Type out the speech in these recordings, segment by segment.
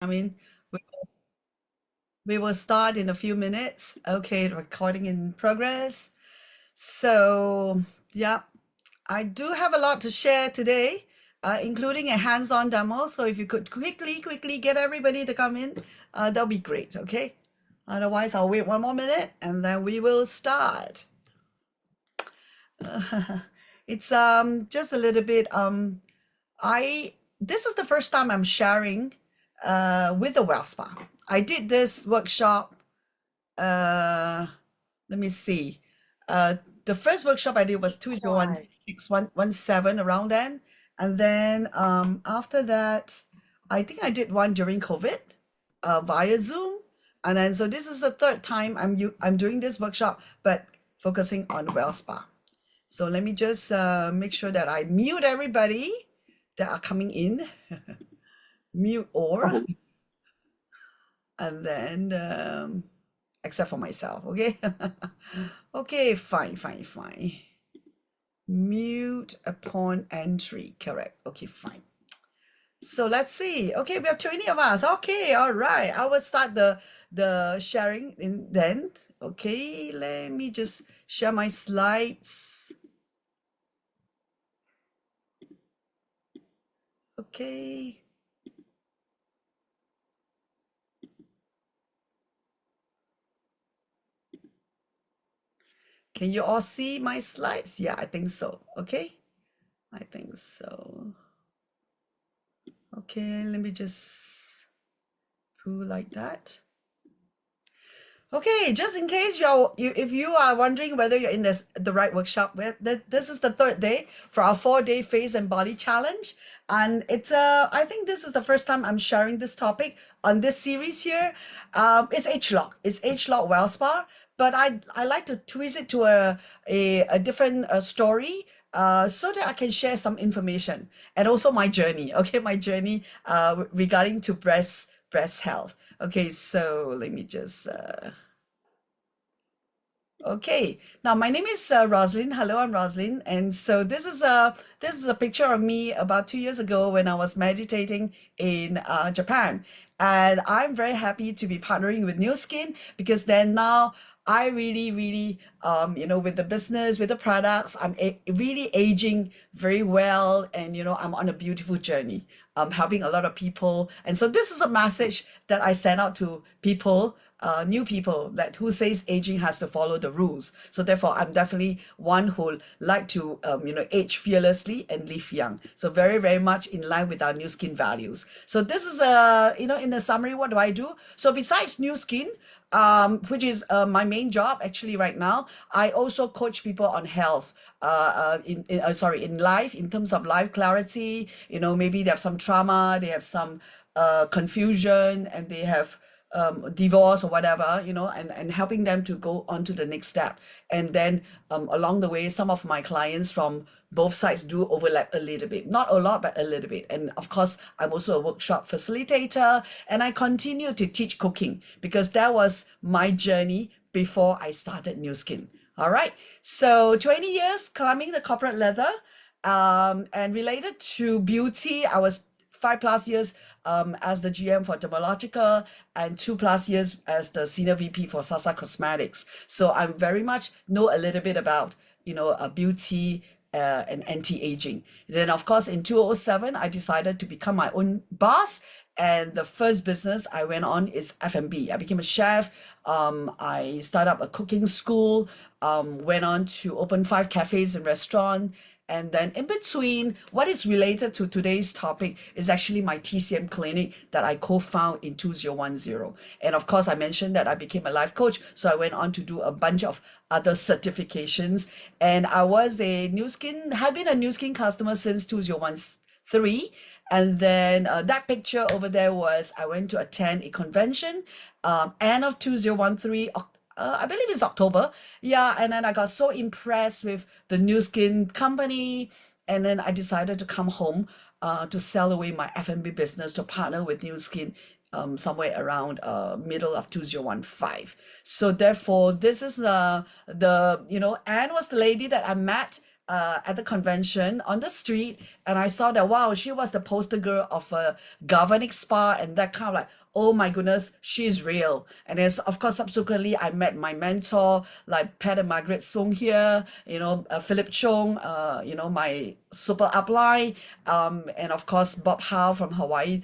I mean, we, we will start in a few minutes. Okay, recording in progress. So, yeah, I do have a lot to share today, including a hands-on demo. So if you could quickly get everybody to come in, that'll be great, okay? Otherwise, I'll wait one more minute and then we will start. It's just a little bit I this is the first time I'm sharing with the WellSpa. I did this workshop uh let me see. Uh the first workshop I did was 2016, around then. And then after that, I think I did one during COVID via Zoom. And then so this is the third time I'm doing this workshop, but focusing on WellSpa. So let me just make sure that I mute everybody that are coming in. Mute or, Okay. and then except for myself, okay? Okay, fine. Mute upon entry, correct. Okay, fine. So let's see. Okay, we have 20 of us. Okay, all right. I will start the sharing in then. Okay, let me just share my slides. Okay. Can you all see my slides? Yeah, I think so. Okay, I think so. Okay, let me just put like that. Okay, just in case if you are wondering whether you're in the right workshop, this is the third day for our 4-day face and body challenge, and I think this is the first time I'm sharing this topic on this series here. It's H-Lock, Well Spa, but I like to twist it to a different story. So that I can share some information and also my journey. Okay, my journey regarding to breast health. Okay, so let me just okay, now my name is Rosalind. Hello, I'm Rosalind, and so this is a picture of me about 2 years ago when I was meditating in Japan, and I'm very happy to be partnering with New Skin because then now I really with the business, with the products, really aging very well, and I'm on a beautiful journey. Helping a lot of people, and so this is a message that I send out to people, new people, that who says aging has to follow the rules. So therefore, I'm definitely one who like to age fearlessly and live young. So very much in line with our New Skin values. So this is in a summary, what do I do? So besides New Skin, which is my main job actually right now, I also coach people on health. In life, in terms of life clarity. Maybe they have some trauma, they have some confusion, and they have divorce or whatever, and helping them to go on to the next step. And then along the way, some of my clients from both sides do overlap a little bit, not a lot, but a little bit. And of course, I'm also a workshop facilitator, and I continue to teach cooking because that was my journey before I started New Skin. All right. So 20 years climbing the corporate ladder. And related to beauty, I was 5+ years as the GM for Dermalogica and 2+ years as the senior VP for Sasa Cosmetics. So I'm very much know a little bit about, beauty and anti-aging. Then, of course, in 2007, I decided to become my own boss. And the first business I went on is F&B. I became a chef. I started up a cooking school, went on to open 5 cafes and restaurants. And then in between, what is related to today's topic is actually my TCM clinic that I co-found in 2010. And of course, I mentioned that I became a life coach. So I went on to do a bunch of other certifications. And I had been a New Skin customer since 2013. And then that picture over there was I went to attend a convention, end of 2013, I believe it's October. Yeah, and then I got so impressed with the New Skin company, and then I decided to come home to sell away my F&B business to partner with New Skin somewhere around middle of 2015. So therefore, this is Anne was the lady that I met at the convention on the street, and I saw that wow, she was the poster girl of a Galvanic Spa, and that kind of like, oh my goodness, she's real. And then of course subsequently I met my mentor like Pat and Margaret Sung here, Philip Chong, my super upline, and of course Bob Howe from Hawaii.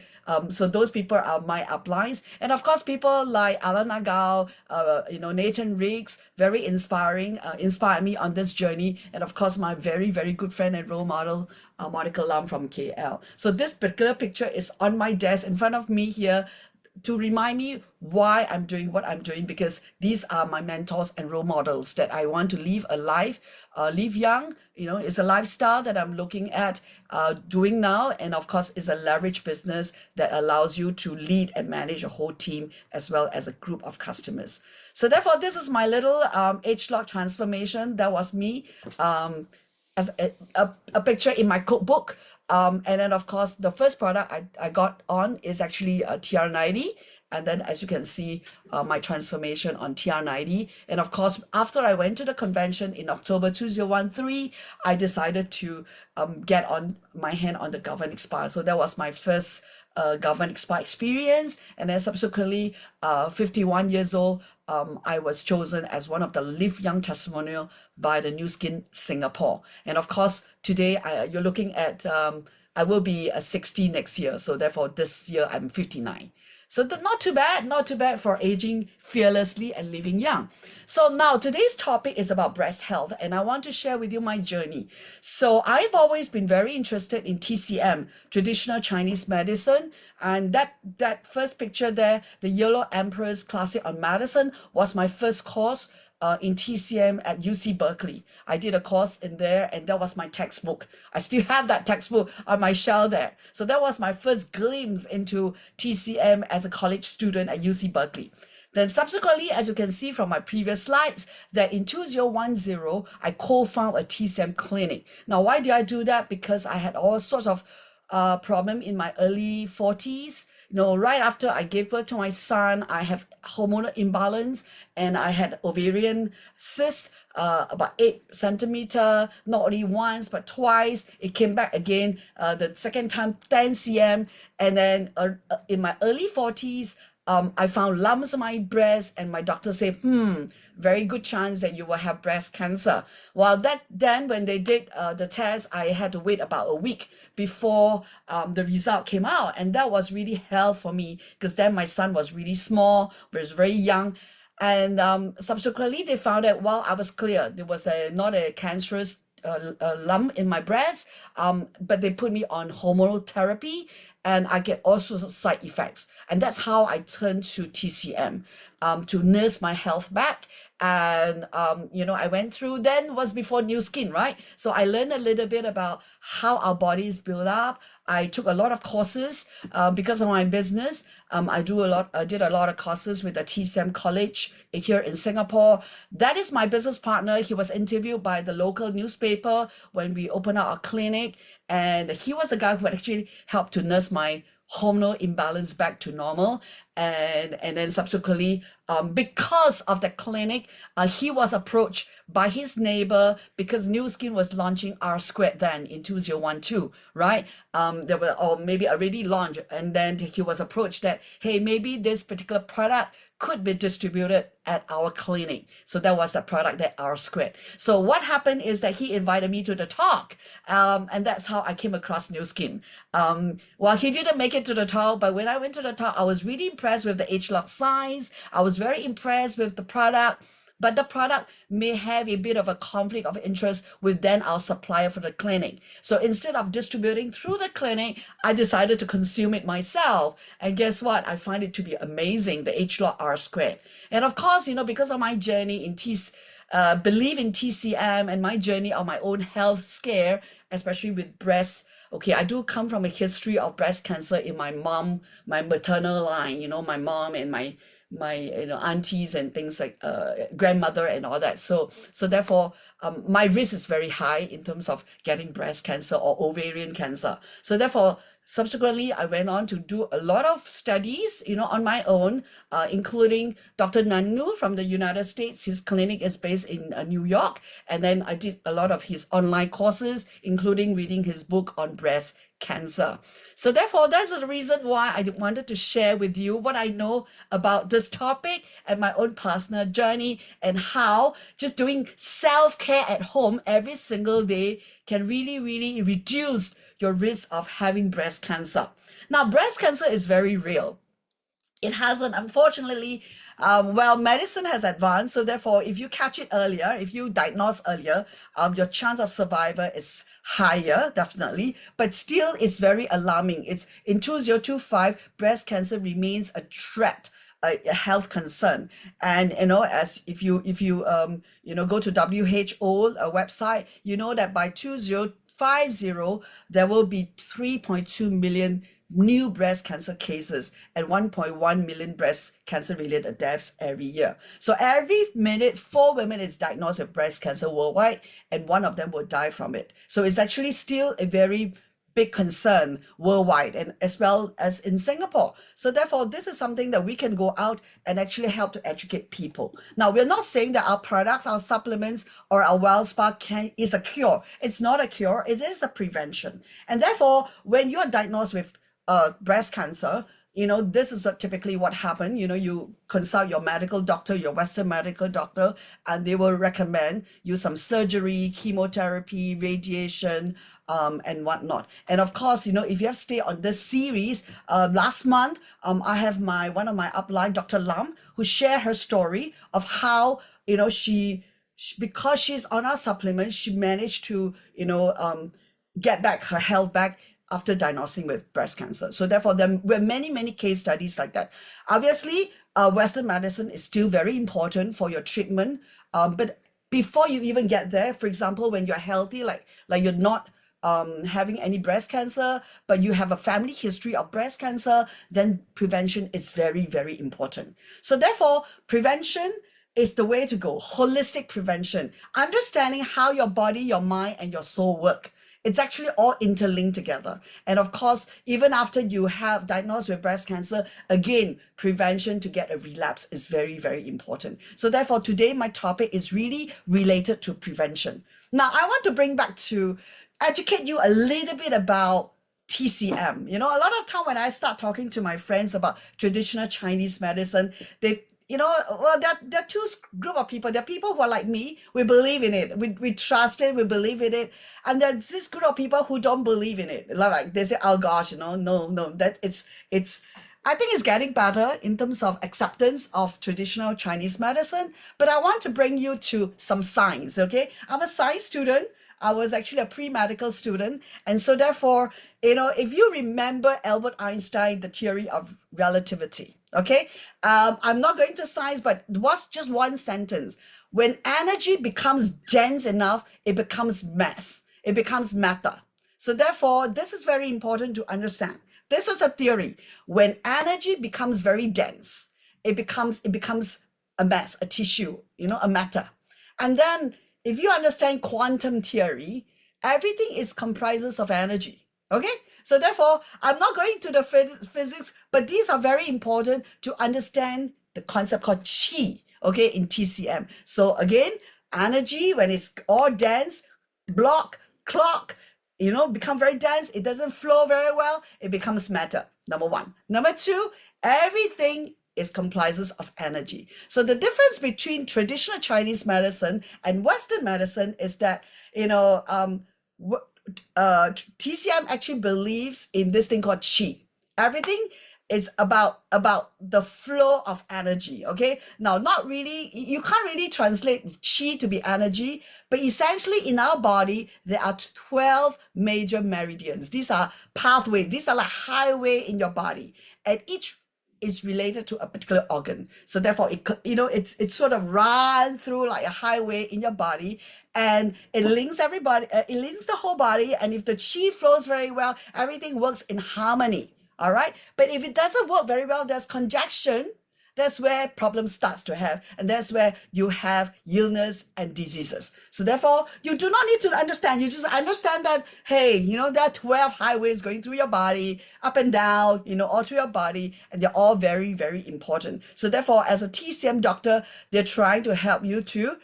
So those people are my uplines, and of course people like Alan Agal, Nathan Riggs, very inspiring, inspired me on this journey, and of course my very very good friend and role model, Monica Lam from KL. So this particular picture is on my desk in front of me here to remind me why I'm doing what I'm doing, because these are my mentors and role models that I want to live a life, live young. It's a lifestyle that I'm looking at doing now. And of course, it's a leverage business that allows you to lead and manage a whole team as well as a group of customers. So therefore, this is my little age lock transformation. That was me. As a picture in my cookbook. And then, of course, the first product I got on is actually a TR90. And then, as you can see, my transformation on TR90. And of course, after I went to the convention in October 2013, I decided to get on my hand on the Galvanic Spa. So that was my first Galvanic Spa experience. And then subsequently, 51 years old, I was chosen as one of the Live Young testimonial by the New Skin Singapore. And of course, today you're looking at, I will be 60 next year. So therefore, this year I'm 59. So not too bad, not too bad for aging fearlessly and living young. So now today's topic is about breast health, and I want to share with you my journey. So I've always been very interested in TCM, traditional Chinese medicine, and that first picture there, the Yellow Emperor's Classic on Medicine, was my first course in TCM at UC Berkeley. I did a course in there, and that was my textbook. I still have that textbook on my shelf there. So that was my first glimpse into TCM as a college student at UC Berkeley. Then subsequently, as you can see from my previous slides, that in 2010, I co-founded a TCM clinic. Now, why did I do that? Because I had all sorts of problem in my early 40s. Right after I gave birth to my son, I have hormonal imbalance, and I had ovarian cyst, about 8 centimeter, not only once, but twice. It came back again, the second time, 10 cm. And then in my early 40s, I found lumps on my breast, and my doctor said, very good chance that you will have breast cancer. Well, then when they did the test, I had to wait about a week before the result came out. And that was really hell for me, because then my son was really small, was very young. And subsequently, they found out, well, I was clear. There was not a cancerous lump in my breast, but they put me on hormonal therapy, and I get all sorts of side effects. And that's how I turned to TCM, to nurse my health back. And, I went through, then was before New Skin, right? So I learned a little bit about how our body is built up. I took a lot of courses because of my business. I did a lot of courses with the TCM College here in Singapore. That is my business partner. He was interviewed by the local newspaper when we opened up our clinic. And he was the guy who actually helped to nurse my hormonal imbalance back to normal. And then subsequently, because of the clinic, he was approached by his neighbor, because New Skin was launching R Squared then in 2012, right? There were, or maybe already launched, and then he was approached that, hey, maybe this particular product could be distributed at our clinic. So that was the product, that R Squared. So what happened is that he invited me to the talk, and that's how I came across New Skin. Well, he didn't make it to the talk, but when I went to the talk, I was really impressed with the age-lock size. I was very impressed with the product. But the product may have a bit of a conflict of interest with then our supplier for the clinic. So instead of distributing through the clinic, I decided to consume it myself. And guess what? I find it to be amazing, the H-Log R Squared. And of course, because of my journey in believe in TCM and my journey on my own health scare, especially with breast. Okay, I do come from a history of breast cancer in my maternal line, my mom and my aunties and things like grandmother and all that. So therefore, my risk is very high in terms of getting breast cancer or ovarian cancer. So therefore, subsequently, I went on to do a lot of studies, on my own, including Dr. Nanu from the United States. His clinic is based in New York. And then I did a lot of his online courses, including reading his book on breast cancer. So therefore, that's the reason why I wanted to share with you what I know about this topic and my own personal journey, and how just doing self-care at home every single day can really, really reduce your risk of having breast cancer. Now, breast cancer is very real. It hasn't, unfortunately, well, medicine has advanced. So therefore, if you catch it earlier, if you diagnose earlier, your chance of survival is higher, definitely, but still it's very alarming. It's in 2025, breast cancer remains a threat, a health concern. And as if you go to WHO website, you know that by 2050 there will be 3.2 million new breast cancer cases and 1.1 million breast cancer related deaths every year. So every minute, 4 women is diagnosed with breast cancer worldwide, and one of them will die from it. So it's actually still a very big concern worldwide, and as well as in Singapore. So therefore, this is something that we can go out and actually help to educate people. Now, we're not saying that our products, our supplements, or our well spa is a cure. It's not a cure. It is a prevention. And therefore, when you are diagnosed with breast cancer, this is typically what happened. You consult your medical doctor, your Western medical doctor, and they will recommend you some surgery, chemotherapy, radiation, and whatnot. And of course, if you have stayed on this series, last month, I have one of my upline, Dr. Lam, who shared her story of how, because she's on our supplement, she managed to, get back her health back after diagnosing with breast cancer. So therefore, there were many, many case studies like that. Obviously, Western medicine is still very important for your treatment. But before you even get there, for example, when you're healthy, like you're not having any breast cancer, but you have a family history of breast cancer, then prevention is very, very important. So therefore, prevention is the way to go. Holistic prevention, understanding how your body, your mind, and your soul work. It's actually all interlinked together. And of course, even after you have diagnosed with breast cancer, again, prevention to get a relapse is very, very important. So therefore, today, my topic is really related to prevention. Now, I want to bring back to educate you a little bit about TCM. A lot of time when I start talking to my friends about traditional Chinese medicine, they well, there are group of people. There are people who are like me. We believe in it. We trust it. We believe in it. And there's this group of people who don't believe in it. Like they say, oh gosh, no, that it's. I think it's getting better in terms of acceptance of traditional Chinese medicine. But I want to bring you to some science. Okay, I'm a science student. I was actually a pre-medical student. And so therefore, if you remember Albert Einstein, the theory of relativity, okay? I'm not going to science, but what's just one sentence? When energy becomes dense enough, it becomes mass. It becomes matter. So therefore, this is very important to understand. This is a theory. When energy becomes very dense, it becomes a mass, a tissue, a matter. And then if you understand quantum theory, everything is comprises of energy. Okay? So therefore, I'm not going to the physics, but these are very important to understand the concept called qi, okay, in TCM. So again, energy, when it's all dense, clock, become very dense, it doesn't flow very well, it becomes matter, number one. Number two, everything is comprises of energy. So the difference between traditional Chinese medicine and Western medicine is that, TCM actually believes in this thing called qi. Everything is about the flow of energy. Okay, now not really, you can't really translate qi to be energy, but essentially in our body there are 12 major meridians. These are pathways, these are like highway in your body, and each is related to a particular organ. So therefore, it's sort of run through like a highway in your body, and it links everybody. It links the whole body. And if the qi flows very well, everything works in harmony. All right. But if it doesn't work very well, there's congestion. that's where problems starts to have, and that's where you have illness and diseases. So therefore, you do not need to understand. You just understand that, hey, there are 12 highways going through your body, up and down, all through your body, and they're all very, very important. So therefore, as a TCM doctor, they're trying to help you to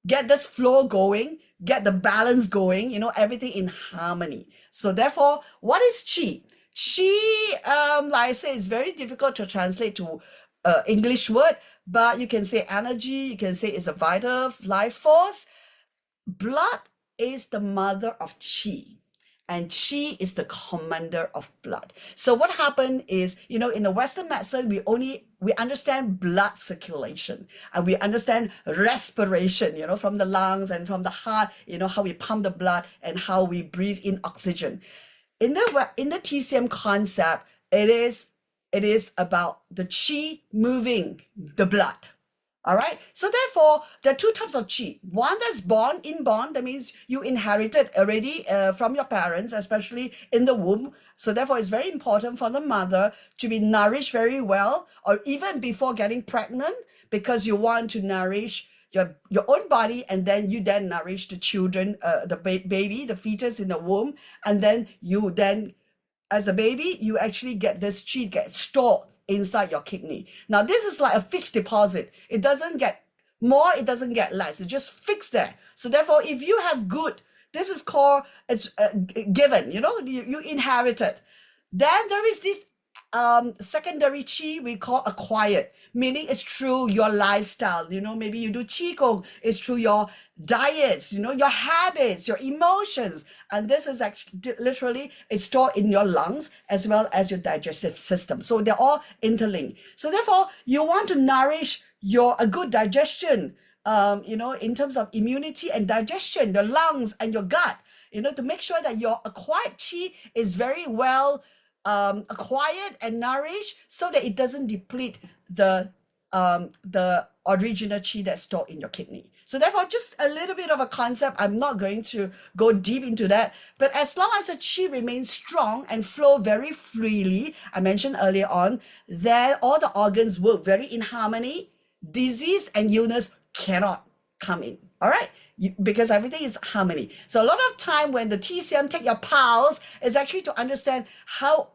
get this flow going, get the balance going, everything in harmony. So therefore, what is chi? Chi, like I say, it's very difficult to translate to English word, but you can say energy, you can say it's a vital life force. Blood is the mother of chi, and chi is the commander of blood. So what happened is, in the Western medicine, we understand blood circulation, and we understand respiration, from the lungs and from the heart, how we pump the blood and how we breathe in oxygen. In the TCM concept, it is about the chi moving the blood. All right. So therefore, there are two types of chi. One that's inborn. That means you inherited already from your parents, especially in the womb. So therefore, it's very important for the mother to be nourished very well, or even before getting pregnant, because you want to nourish your own body, and then you then nourish the children, the baby, the fetus in the womb, and then as a baby, you actually get this chi get stored inside your kidney. Now, this is like a fixed deposit. It doesn't get more, it doesn't get less. It's just fixed there. So therefore, if you have good, this is called, it's given, you inherit it. Then there is this secondary chi we call acquired, meaning it's through your lifestyle. Maybe you do qigong, it's through your diets, your habits, your emotions, and this is actually literally, it's stored in your lungs as well as your digestive system. So they're all interlinked. So therefore, you want to nourish a good digestion, in terms of immunity and digestion, the lungs and your gut, to make sure that your acquired chi is very well acquired and nourished, so that it doesn't deplete the original chi that's stored in your kidney. So therefore, just a little bit of a concept. I'm not going to go deep into that, but as long as the chi remains strong and flow very freely, I mentioned earlier on, then all the organs work very in harmony. Disease and illness cannot come in. All right. Because everything is harmony. So a lot of time when the TCM take your pulse is actually to understand how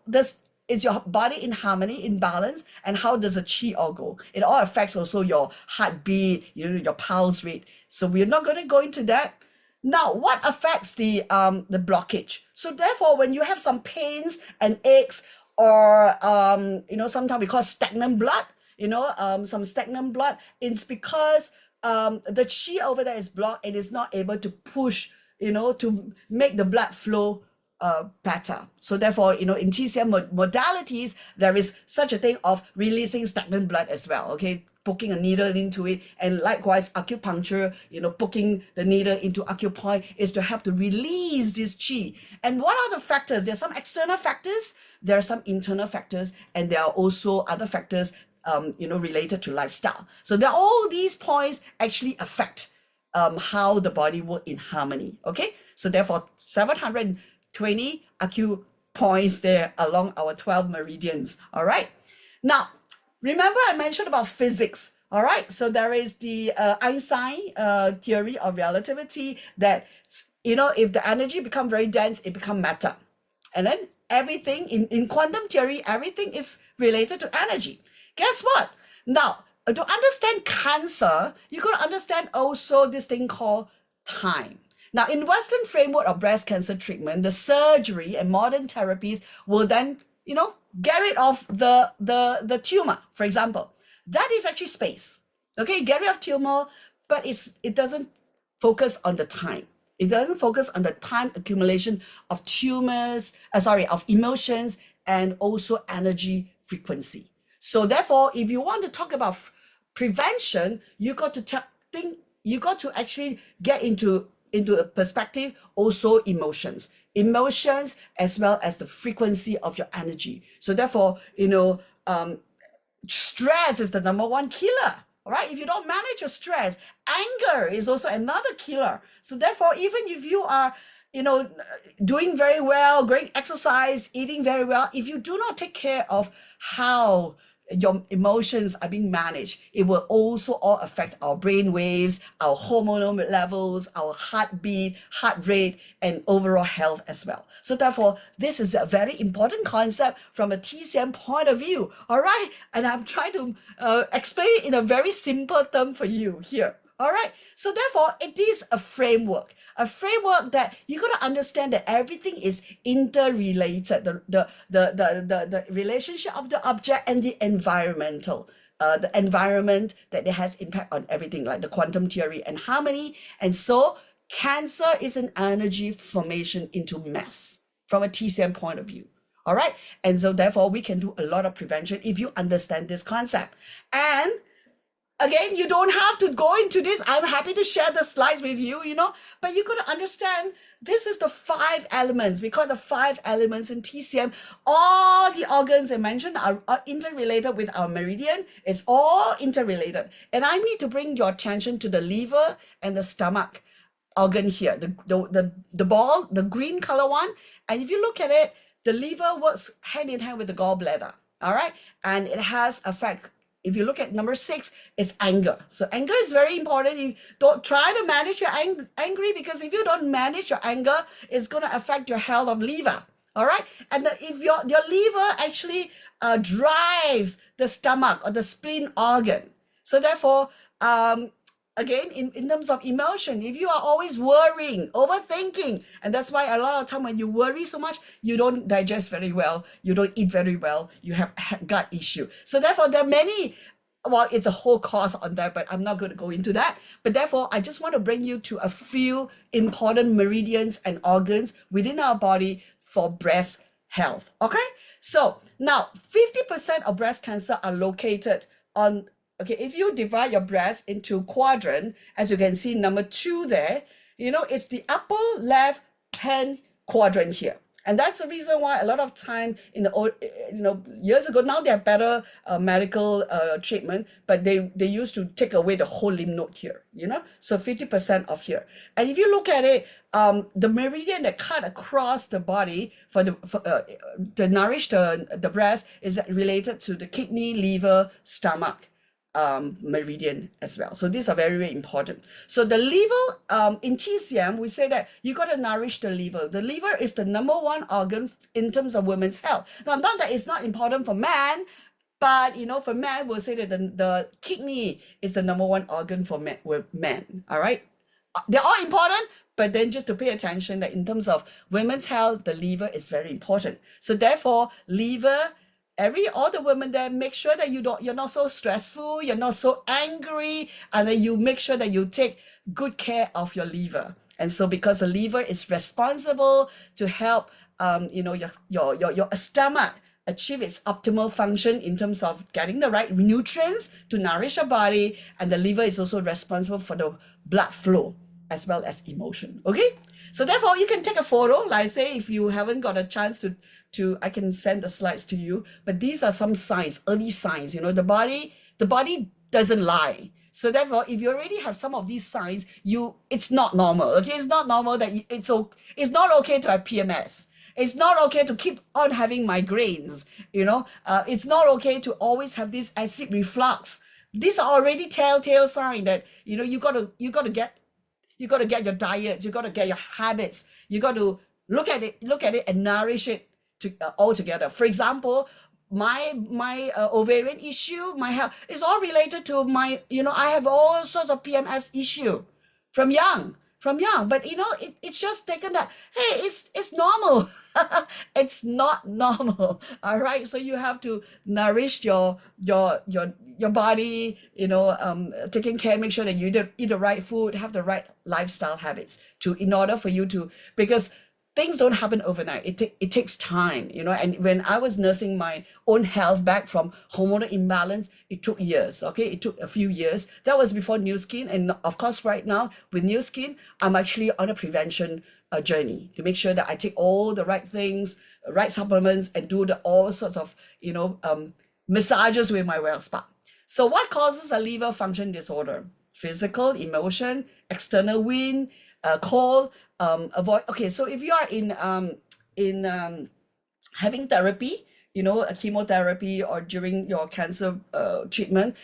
is your body in harmony, in balance, and how does the chi all go. It all affects also your heartbeat, your pulse rate. So we're not going to go into that. Now, what affects the blockage? So therefore, when you have some pains and aches, or sometimes we call stagnant blood, some stagnant blood, it's because the chi over there is blocked and is not able to push, to make the blood flow better. So therefore, in TCM modalities, there is such a thing of releasing stagnant blood as well. Okay, poking a needle into it, and likewise acupuncture, poking the needle into acupoint is to help to release this chi. And what are the factors? There are some external factors, there are some internal factors, and there are also other factors related to lifestyle. So all these points actually affect how the body works in harmony. Okay, so therefore 720 acupoints there along our 12 meridians. All right. Now, remember I mentioned about physics. All right. So there is the Einstein theory of relativity that, if the energy become very dense, it become matter. And then everything in quantum theory, everything is related to energy. Guess what? Now, to understand cancer, you got to understand also this thing called time. Now, in Western framework of breast cancer treatment, the surgery and modern therapies will then, get rid of the tumor, for example. That is actually space. Okay, get rid of tumor, but it doesn't focus on the time. It doesn't focus on the time accumulation of of emotions, and also energy frequency. So therefore, if you want to talk about prevention, you got to actually get into a perspective also emotions as well as the frequency of your energy. So therefore, stress is the number one killer. All right, if you don't manage your stress, anger is also another killer. So therefore, even if you are doing very well, going exercise, eating very well, if you do not take care of how your emotions are being managed, it will also all affect our brain waves, our hormonal levels, our heartbeat, heart rate, and overall health as well. So therefore, this is a very important concept from a TCM point of view. All right, and I'm trying to explain it in a very simple term for you here. All right. So therefore, it is a framework that you got to understand that everything is interrelated. The relationship of the object and the environment that it has impact on everything, like the quantum theory and harmony. And so cancer is an energy formation into mass from a TCM point of view. All right. And so therefore we can do a lot of prevention if you understand this concept. And again, you don't have to go into this. I'm happy to share the slides with you, but you got to understand this is the 5 elements. We call it the 5 elements in TCM. All the organs I mentioned are interrelated with our meridian. It's all interrelated. And I need to bring your attention to the liver and the stomach organ here, the ball, the green color one. And if you look at it, the liver works hand in hand with the gallbladder. All right. And it has effect. If you look at number 6, it's anger. So anger is very important. You don't try to manage your angry, because if you don't manage your anger, it's going to affect your health of liver. All right. And if your liver actually drives the stomach or the spleen organ. So therefore, again, in terms of emotion, if you are always worrying, overthinking, and that's why a lot of time when you worry so much, you don't digest very well, you don't eat very well, you have gut issue. So therefore, there are many, well, it's a whole course on that, but I'm not going to go into that. But therefore, I just want to bring you to a few important meridians and organs within our body for breast health. Okay? So now 50% of breast cancer are located on, okay, if you divide your breast into quadrant, as you can see, number 2 there, it's the upper left hand quadrant here. And that's the reason why a lot of time in the old, years ago, now they have better medical treatment, but they used to take away the whole lymph node here, so 50% of here. And if you look at it, the meridian that cut across the body to nourish the breast is related to the kidney, liver, stomach meridian as well. So these are very, very important. So the liver, in TCM, we say that you got to nourish the liver. The liver is the number 1 organ in terms of women's health. Now, not that it's not important for men, but for men, we'll say that the kidney is the number 1 organ for men. All right, they're all important, but then just to pay attention that in terms of women's health, the liver is very important. So therefore, liver, all the women there, make sure that you're not so stressful, you're not so angry, and then you make sure that you take good care of your liver. And so because the liver is responsible to help your stomach achieve its optimal function in terms of getting the right nutrients to nourish your body, and the liver is also responsible for the blood flow as well as emotion. Okay, so therefore you can take a photo, like I say, if you haven't got a chance to I can send the slides to you, but these are some signs, early signs. The body doesn't lie. So therefore, if you already have some of these signs, it's not normal. Okay, it's not normal that it's not okay to have PMS. It's not okay to keep on having migraines. It's not okay to always have this acid reflux. These are already telltale sign that you got to get your diet, you got to get your habits, you got to look at it and nourish it all together. For example, my ovarian issue, my health is all related to my, I have all sorts of PMS issue from young, but it's just taken that, hey, it's normal. It's not normal. All right, so you have to nourish your body, taking care, make sure that you eat the right food, have the right lifestyle habits in order for you to, because things don't happen overnight. It takes time, and when I was nursing my own health back from hormonal imbalance, it took years. Okay, it took a few years. That was before New Skin, and of course right now with New Skin, I'm actually on a prevention journey to make sure that I take all the right things, right supplements, and do all sorts of massages with my well spa. So what causes a liver function disorder? Physical, emotion, external wind, cold, avoid. Okay, so if you are in having therapy, a chemotherapy or during your cancer treatment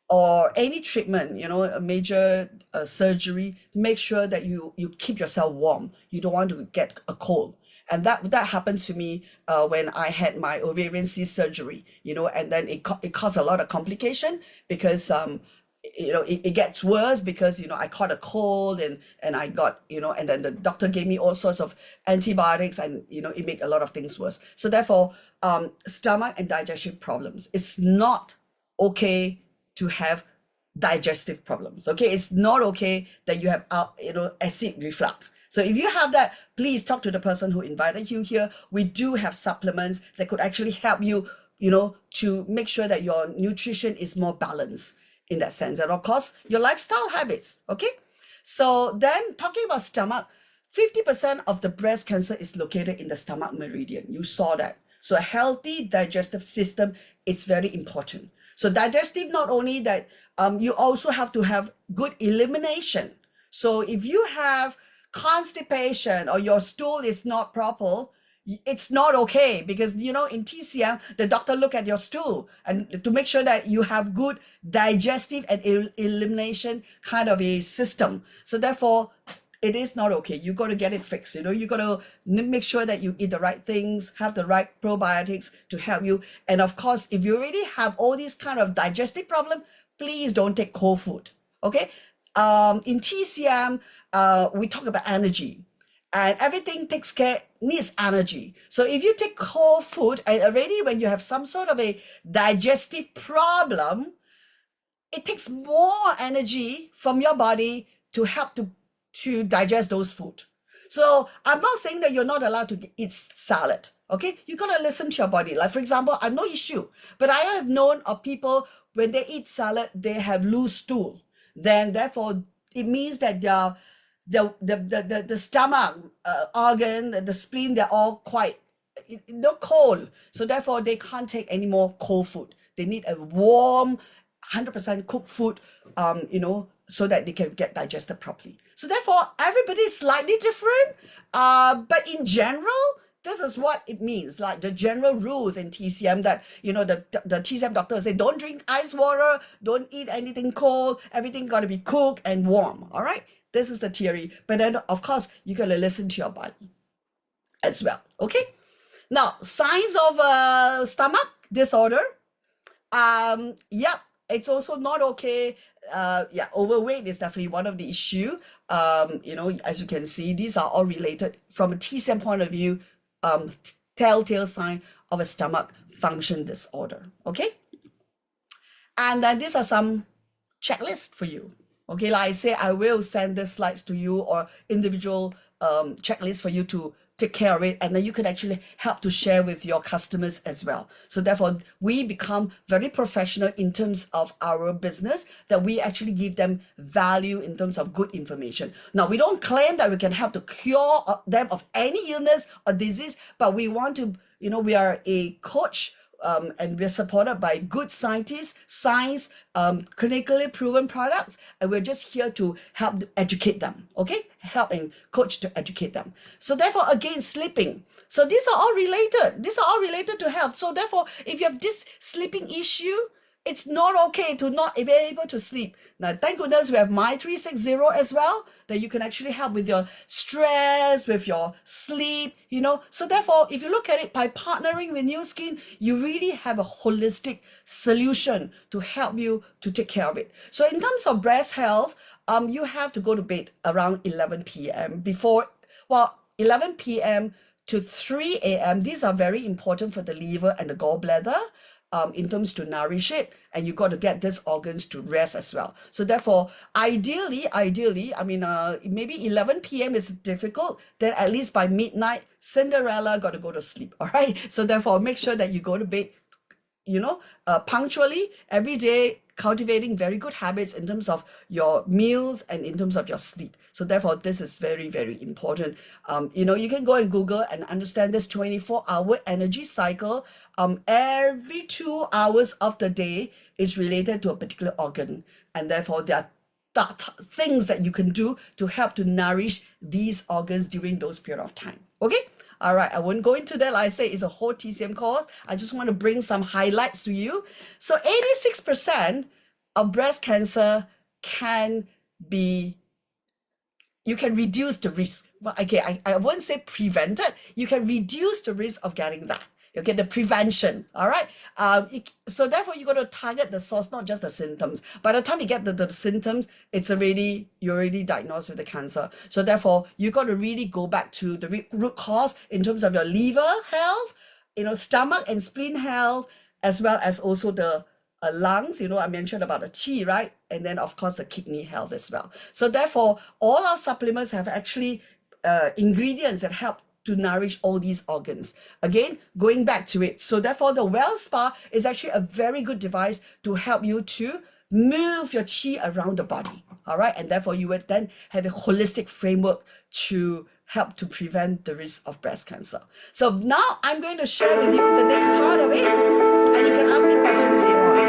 or any treatment, a major surgery, make sure that you keep yourself warm. You don't want to get a cold. And that happened to me when I had my ovarian cyst surgery, and then it caused a lot of complication because it gets worse because I caught a cold and I got and then the doctor gave me all sorts of antibiotics and it made a lot of things worse. So therefore, stomach and digestion problems, it's not okay to have digestive problems. Okay, it's not okay that you have acid reflux. So if you have that, please talk to the person who invited you here. We do have supplements that could actually help you, to make sure that your nutrition is more balanced in that sense, and of course your lifestyle habits. Okay, so then talking about stomach, 50% of the breast cancer is located in the stomach meridian. You saw that. So a healthy digestive system is very important. So digestive, not only that, you also have to have good elimination. So if you have constipation or your stool is not proper, it's not okay because in TCM the doctor look at your stool and to make sure that you have good digestive and elimination kind of a system. So therefore it is not okay. You got to get it fixed. You got to make sure that you eat the right things, have the right probiotics to help you. And of course, if you already have all these kind of digestive problem, please don't take cold food. Okay. In TCM, we talk about energy, and everything needs energy. So if you take cold food and already when you have some sort of a digestive problem, it takes more energy from your body to help to digest those food. So I'm not saying that you're not allowed to eat salad. Okay, you gotta listen to your body. Like for example, I have no issue, but I have known of people when they eat salad, they have loose stool. Then therefore, it means that the stomach organ, the spleen, they're all quite cold. So therefore, they can't take any more cold food. They need a warm, 100% cooked food, so that they can get digested properly. So therefore, everybody is slightly different, but in general, this is what it means, like the general rules in TCM that, the TCM doctor say, don't drink ice water, don't eat anything cold, everything got to be cooked and warm, all right? This is the theory. But then, of course, you got to listen to your body as well, okay? Now, signs of stomach disorder. Yep, it's also not okay. Overweight is definitely one of the issue. As you can see, these are all related from a TCM point of view, telltale sign of a stomach function disorder. Okay, and then these are some checklists for you. Okay, like I say, I will send the slides to you or individual checklist for you to take care of it, and then you can actually help to share with your customers as well. So therefore, we become very professional in terms of our business, that we actually give them value in terms of good information. Now, we don't claim that we can help to cure them of any illness or disease, but we want to, we are a coach, and we're supported by good scientists, science, clinically proven products, and we're just here to help educate them, okay? Help and coach to educate them. So therefore, again, sleeping. So these are all related. These are all related to health. So therefore, if you have this sleeping issue, it's not okay to not be able to sleep. Now, thank goodness we have My 360 as well, that you can actually help with your stress, with your sleep, So therefore, if you look at it, by partnering with New Skin, you really have a holistic solution to help you to take care of it. So in terms of breast health, you have to go to bed around 11 p.m. 11 p.m. to 3 a.m. These are very important for the liver and the gallbladder. In terms to nourish it, and you got to get these organs to rest as well. So therefore, ideally, maybe 11 p.m. is difficult, then at least by midnight, Cinderella got to go to sleep, all right? So therefore, make sure that you go to bed, punctually every day, cultivating very good habits in terms of your meals and in terms of your sleep. So therefore, this is very, very important. You can go and Google and understand this 24-hour energy cycle. Every 2 hours of the day is related to a particular organ. And therefore, there are things that you can do to help to nourish these organs during those period of time. Okay? All right, I won't go into that. Like I say, it's a whole TCM course. I just want to bring some highlights to you. So 86% of breast cancer can be you can reduce the risk. Well, okay, I won't say prevented. You can reduce the risk of getting that. Okay, the prevention. All right. So therefore, you got to target the source, not just the symptoms. By the time you get the symptoms, it's already you're already diagnosed with the cancer. So therefore, you got to really go back to the root cause in terms of your liver health, stomach and spleen health, as well as also the lungs. I mentioned about the qi, right? And then, of course, the kidney health as well. So, therefore, all our supplements have actually ingredients that help to nourish all these organs. Again, going back to it. So, therefore, the Well Spa is actually a very good device to help you to move your qi around the body. All right. And therefore, you would then have a holistic framework to help to prevent the risk of breast cancer. So now I'm going to share with you the next part of it, and you can ask me questions later on.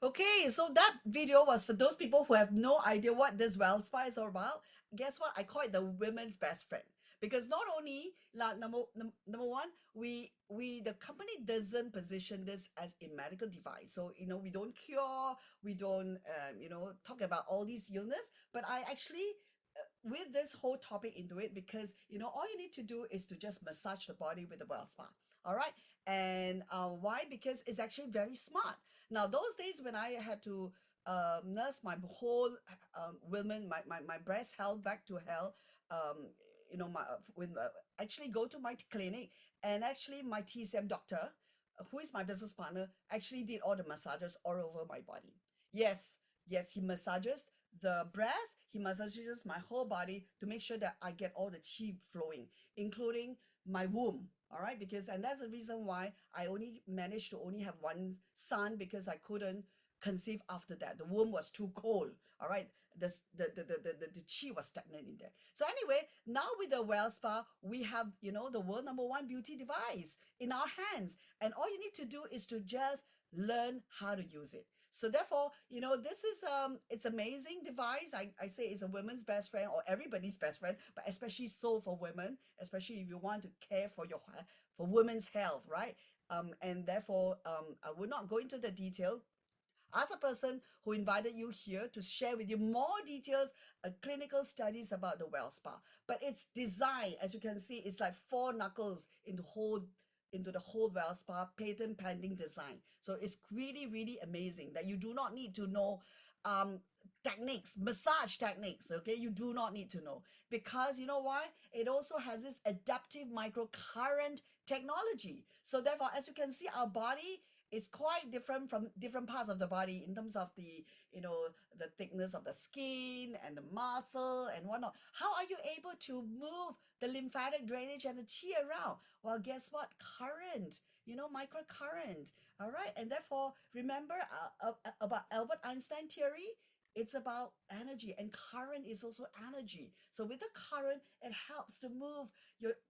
Okay, so that video was for those people who have no idea what this well spa is all about. Guess what? I call it the women's best friend because not only like number one, the company doesn't position this as a medical device. So we don't cure, we don't talk about all these illness, but I actually with this whole topic into it because all you need to do is to just massage the body with a well spa. All right, and why? Because it's actually very smart. Now, those days when I had to nurse my whole women, my breast health back to health, my with actually go to my clinic, and actually my TCM doctor, who is my business partner, actually did all the massages all over my body. Yes, yes, he massages the breast, he massages my whole body to make sure that I get all the chi flowing, including my womb. All right, because and that's the reason why I only managed to only have one son because I couldn't conceive after that. The womb was too cold. All right, the chi was stagnant in there. So anyway, now with the Well Spa, we have the world number one beauty device in our hands, and all you need to do is to just learn how to use it. So therefore, this is it's amazing device. I say it's a woman's best friend or everybody's best friend, but especially so for women, especially if you want to care for for women's health, right? And therefore, I will not go into the detail. Ask a person who invited you here to share with you more details, clinical studies about the Well Spa. But it's designed, as you can see, it's like four knuckles into the whole Well Spa patent pending design. So it's really, really amazing that you do not need to know um, techniques, massage techniques. Okay, you do not need to know because you know why? It also has this adaptive microcurrent technology. So therefore, as you can see, our body is quite different from different parts of the body in terms of the thickness of the skin and the muscle and whatnot. How are you able to move the lymphatic drainage and the chi around? Well, guess what? Current, microcurrent. All right, and therefore remember about Albert Einstein theory. It's about energy, and current is also energy. So with the current, it helps to move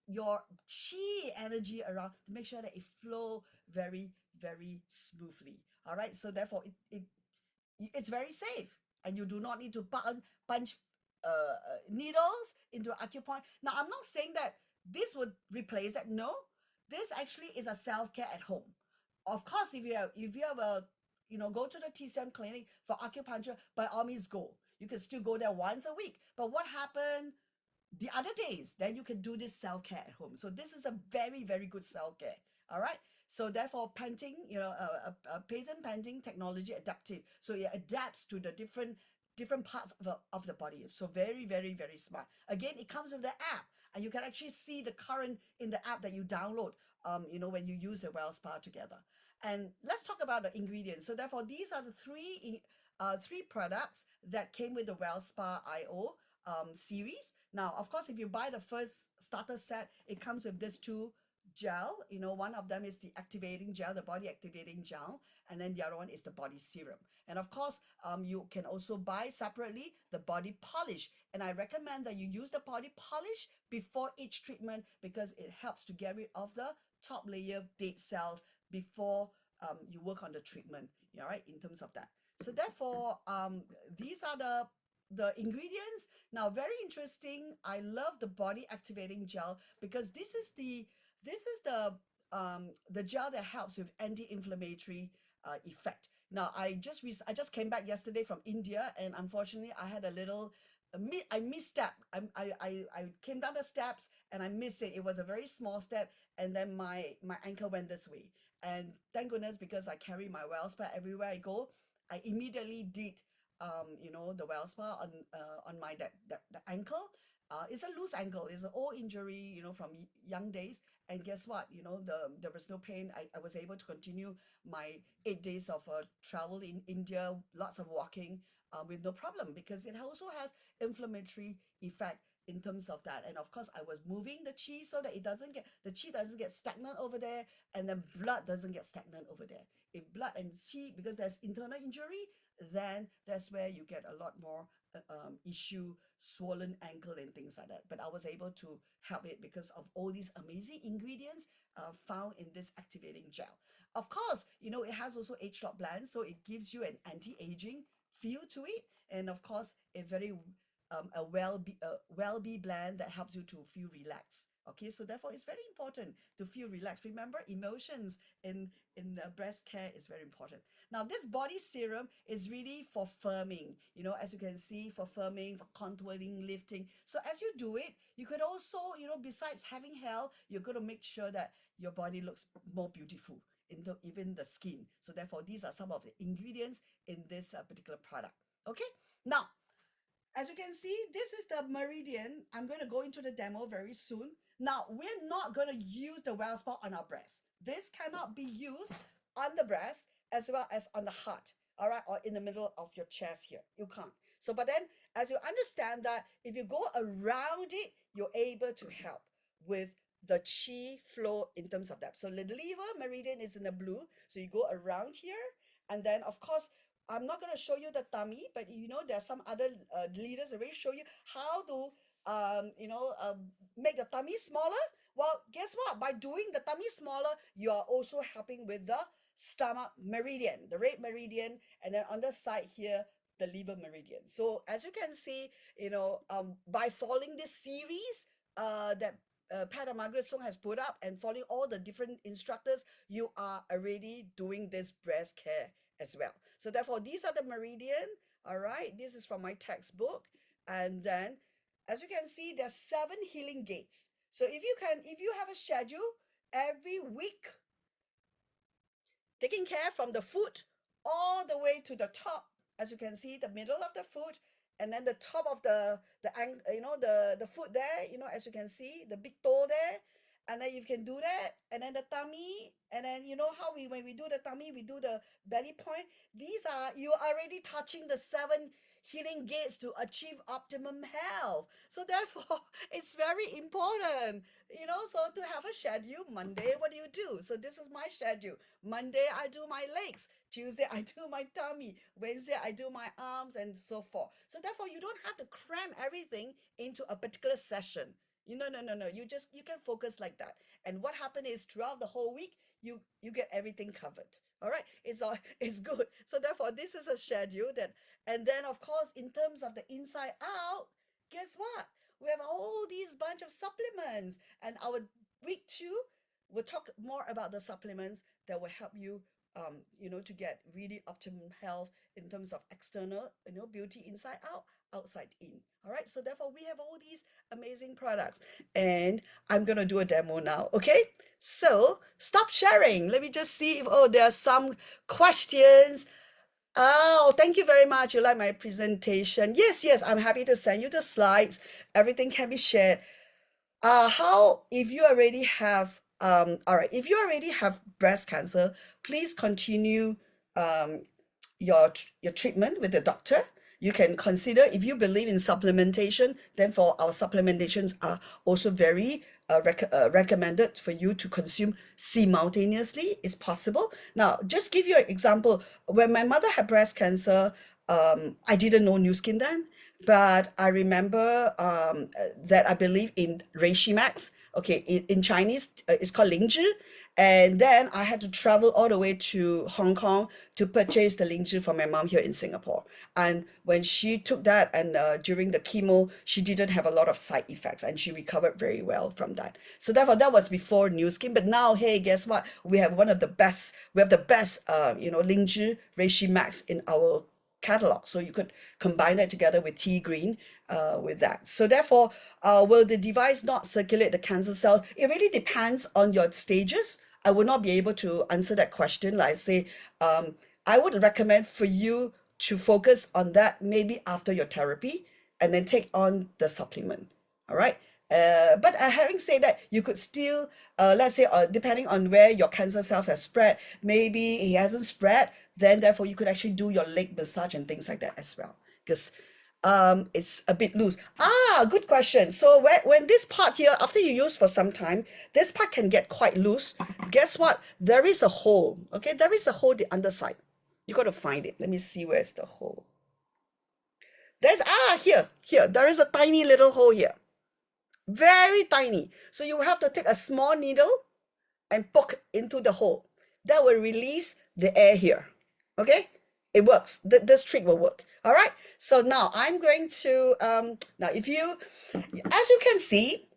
your chi energy around to make sure that it flow very, very smoothly. All right, so therefore it's very safe, and you do not need to punch needles into acupoint. Now, I'm not saying that this would replace that. No, this actually is a self care at home. Of course, if you have a go to the TCM clinic for acupuncture, by all means go. You can still go there once a week. But what happened the other days, then you can do this self care at home. So this is a very, very good self care. All right. So therefore, painting, a patent pending technology adaptive. So it adapts to the different parts of the body. So very, very, very smart. Again, it comes with the app, and you can actually see the current in the app that you download. When you use the Well Spa together. And let's talk about the ingredients. So therefore, these are the three products that came with the Well Spa IO series. Now, of course, if you buy the first starter set, it comes with this two gel. One of them is the activating gel, the body activating gel, and then the other one is the body serum. And of course, you can also buy separately the body polish. And I recommend that you use the body polish before each treatment because it helps to get rid of the top layer dead cells before you work on the treatment. All right, in terms of that. So therefore, these are the ingredients. Now, very interesting. I love the body activating gel because this is the gel that helps with anti-inflammatory effect. Now, I just came back yesterday from India, and unfortunately, I had a little I misstep. I came down the steps and I missed it. It was a very small step, and then my ankle went this way. And thank goodness, because I carry my Wells pad everywhere I go, I immediately did the well spa on my that ankle. It's a loose ankle. It's an old injury, from young days. And guess what? There was no pain. I was able to continue my 8 days of travel in India, lots of walking, with no problem because it also has inflammatory effect in terms of that. And of course, I was moving the chi so that the chi doesn't get stagnant over there, and then blood doesn't get stagnant over there. If blood and chi, because there's internal injury, then that's where you get a lot more issue, swollen ankle and things like that. But I was able to help it because of all these amazing ingredients found in this activating gel. Of course, it has also age lock blend, so it gives you an anti-aging feel to it, and of course, a well-be blend that helps you to feel relaxed. Okay, so therefore it's very important to feel relaxed. Remember, emotions in the breast care is very important. Now, this body serum is really for firming, as you can see, for firming, for contouring, lifting. So as you do it, you could also, besides having hair, you're going to make sure that your body looks more beautiful into even the skin. So therefore, these are some of the ingredients in this particular product. Okay, now, as you can see, this is the meridian. I'm going to go into the demo very soon. Now, we're not going to use the well spot on our breast. This cannot be used on the breast as well as on the heart, all right, or in the middle of your chest here. You can't. So, but then as you understand that if you go around it, you're able to help with the chi flow in terms of that. So the liver meridian is in the blue. So you go around here, and then of course I'm not going to show you the tummy, but there's some other leaders already show you how to make the tummy smaller. Well, guess what? By doing the tummy smaller, you are also helping with the stomach meridian, the red meridian, and then on the side here, the liver meridian. So as you can see, by following this series that Pat and Margaret Song has put up and following all the different instructors, you are already doing this breast care as well. So therefore, these are the meridian. All right, this is from my textbook. And then, as you can see, there's 7 healing gates. So if you have a schedule every week, taking care from the foot all the way to the top, as you can see, the middle of the foot, and then the top of the foot there, as you can see, the big toe there, and then you can do that, and then the tummy, and then how when we do the tummy, we do the belly point. These are, you are already touching the 7 healing gates to achieve optimum health. So therefore, it's very important, so to have a schedule. Monday, what do you do? So this is my schedule. Monday, I do my legs. Tuesday, I do my tummy. Wednesday, I do my arms, and so forth. So therefore, you don't have to cram everything into a particular session. No. You can focus like that. And what happened is throughout the whole week, you get everything covered. All right, it's good. So therefore, this is a schedule that, and then of course, in terms of the inside out, guess what? We have all these bunch of supplements, and our week two, we'll talk more about the supplements that will help you, to get really optimum health in terms of external, beauty inside out, outside in. All right. So therefore, we have all these amazing products, and I'm gonna do a demo now. Okay. So stop sharing. Let me just see if there are some questions. Oh, thank you very much. You like my presentation? Yes, yes, I'm happy to send you the slides. Everything can be shared. How if you already have all right, if you already have breast cancer, please continue um your treatment with the doctor. You can consider, if you believe in supplementation, then for our supplementations are also very recommended for you to consume simultaneously. It's possible. Now, just give you an example. When my mother had breast cancer, I didn't know New Skin then, but I remember that I believe in Reishi Max. Okay, in Chinese, it's called Lingzhi. And then I had to travel all the way to Hong Kong to purchase the Lingzhi for my mom here in Singapore. And when she took that, and during the chemo, she didn't have a lot of side effects, and she recovered very well from that. So therefore, that was before New Skin. But now, hey, guess what? We have one of the best. We have the best, Lingzhi Reishi Max in our catalog. So you could combine that together with tea green with that. So therefore, will the device not circulate the cancer cells? It really depends on your stages. I will not be able to answer that question. Like I say, I would recommend for you to focus on that maybe after your therapy and then take on the supplement. All right. But having said that, you could still, let's say, depending on where your cancer cells have spread, maybe it hasn't spread, then therefore you could actually do your leg massage and things like that as well. Because it's a bit loose. Good question. So when this part here, after you use for some time, this part can get quite loose. Guess what? There is a hole. Okay, there is a hole the underside. You got to find it. Let me see where's the hole. There's here. There is a tiny little hole here. Very tiny. So you have to take a small needle and poke into the hole. That will release the air here. Okay? It works. This trick will work. All right? So now I'm going to, now if you, as you can see,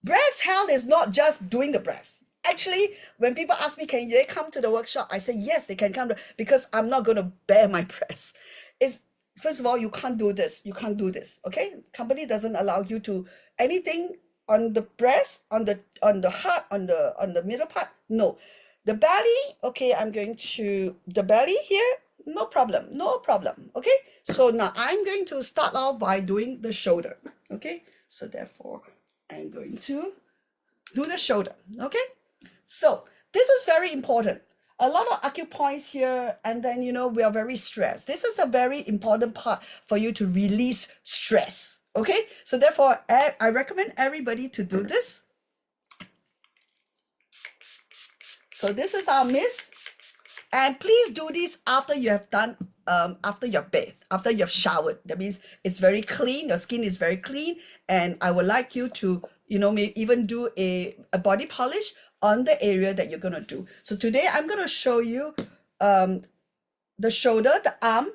breast health is not just doing the breast. Actually, when people ask me, can they come to the workshop? I say, yes, they can come because I'm not going to bare my breast. It's, first of all, you can't do this. You can't do this. Okay? Company doesn't allow you to anything on the breast, on the heart, on the middle part. No. The belly, okay, I'm going to the belly here. No problem. No problem. Okay? So now I'm going to start off by doing the shoulder. Okay? So therefore, I'm going to do the shoulder. Okay? So this is very important. A lot of acupoints here, and then we are very stressed. This is a very important part for you to release stress. Okay, so therefore I recommend everybody to do this. So this is our mist, and please do this after you have done after your bath, after you've showered. That means it's very clean, your skin is very clean, and I would like you to maybe even do a body polish on the area that you're going to do. So today I'm going to show you the shoulder, the arm,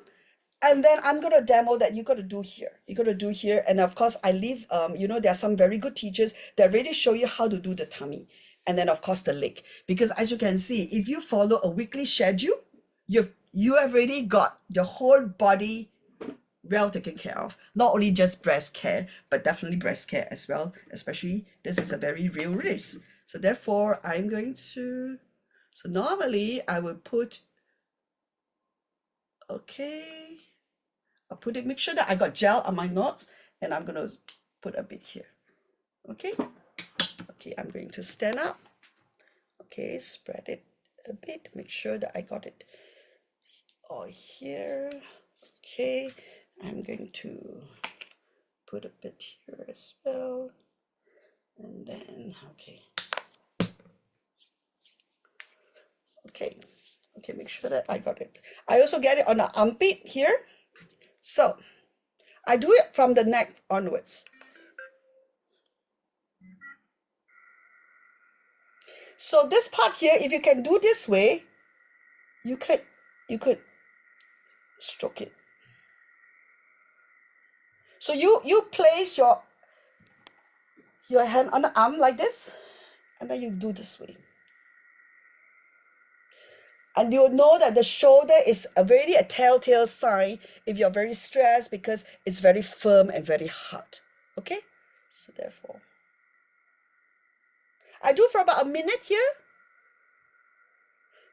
and then I'm going to demo that you got to do here. You got to do here. And of course, I leave, there are some very good teachers that really show you how to do the tummy. And then, of course, the leg. Because as you can see, if you follow a weekly schedule, you have already got your whole body well taken care of. Not only just breast care, but definitely breast care as well. Especially, this is a very real risk. So therefore, I'm going to, so normally I would put, okay, I'll put it, make sure that I got gel on my knots, and I'm going to put a bit here. Okay. Okay, I'm going to stand up. Okay, spread it a bit. Make sure that I got it all here. Okay, I'm going to put a bit here as well. And then, okay. Okay, make sure that I got it. I also get it on the armpit here. So, I do it from the neck onwards. So this part here, if you can do this way, you could stroke it. So you place your hand on the arm like this, and then you do this way. And you'll know that the shoulder is really a telltale sign if you're very stressed, because it's very firm and very hard. Okay? So therefore, I do for about a minute here.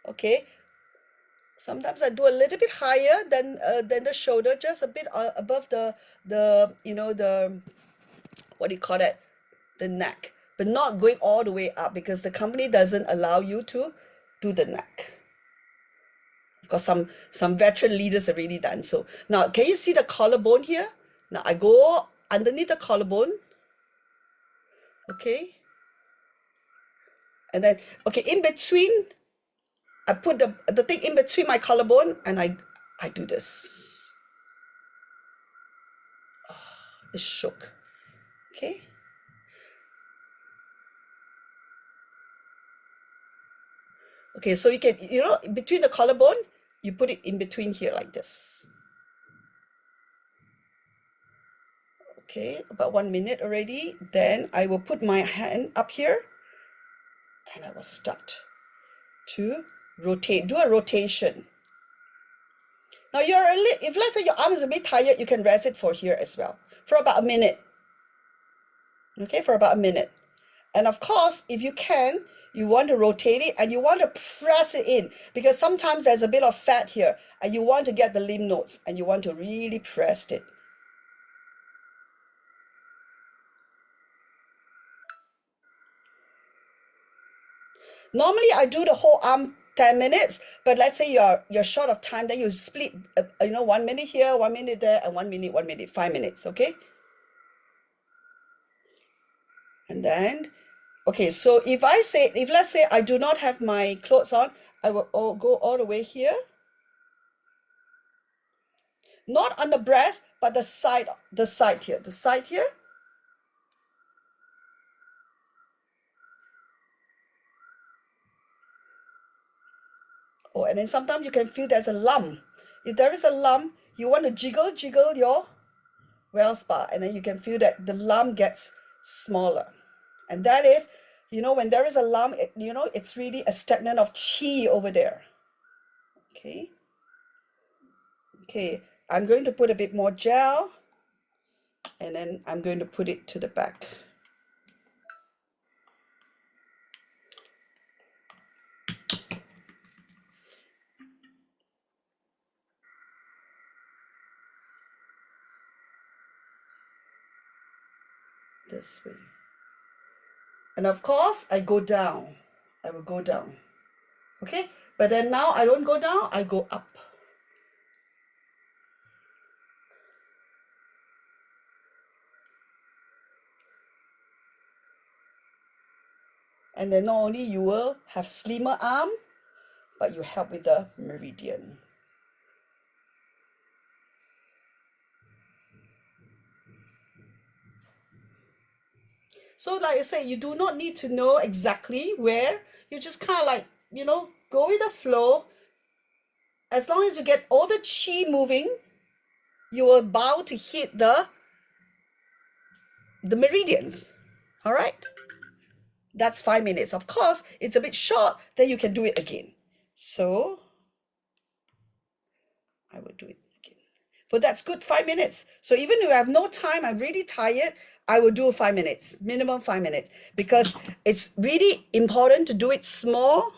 Okay? Sometimes I do a little bit higher than the shoulder, just a bit above the what do you call it? The neck, but not going all the way up, because the company doesn't allow you to do the neck. Of course, some veteran leaders have already done so. Now, can you see the collarbone here? Now I go underneath the collarbone. Okay. And then, okay, in between, I put the thing in between my collarbone, and I do this. Oh, it shook. Okay. Okay, so you can, between the collarbone, you put it in between here like this. Okay, about 1 minute already. Then I will put my hand up here, and I will start to rotate, do a rotation. Now if let's say your arm is a bit tired, you can rest it for here as well, for about a minute. Okay, for about a minute. And of course, if you can, you want to rotate it and you want to press it in, because sometimes there's a bit of fat here and you want to get the lymph nodes and you want to really press it. Normally I do the whole arm 10 minutes, but let's say you're short of time, then you split 1 minute here, 1 minute there, and 1 minute, 5 minutes. Okay. And then, okay, so if let's say I do not have my clothes on, I will go all the way here. Not on the breast, but the side here. Oh, and then sometimes you can feel there's a lump. If there is a lump, you want to jiggle your well spot, and then you can feel that the lump gets smaller. And that is, when there is a lump, it's really a stagnant of qi over there. Okay. Okay, I'm going to put a bit more gel, and then I'm going to put it to the back. This way. And of course, I go down. I will go down. Okay, but then now I don't go down, I go up. And then not only you will have slimmer arm, but you help with the meridian. So like I say, you do not need to know exactly where. You just kind of like, go with the flow. As long as you get all the qi moving, you are bound to hit the meridians. All right? That's 5 minutes. Of course, it's a bit short, then you can do it again. So I will do it again. But that's good, 5 minutes. So even if I have no time, I'm really tired, I will do 5 minutes, minimum 5 minutes, because it's really important to do it small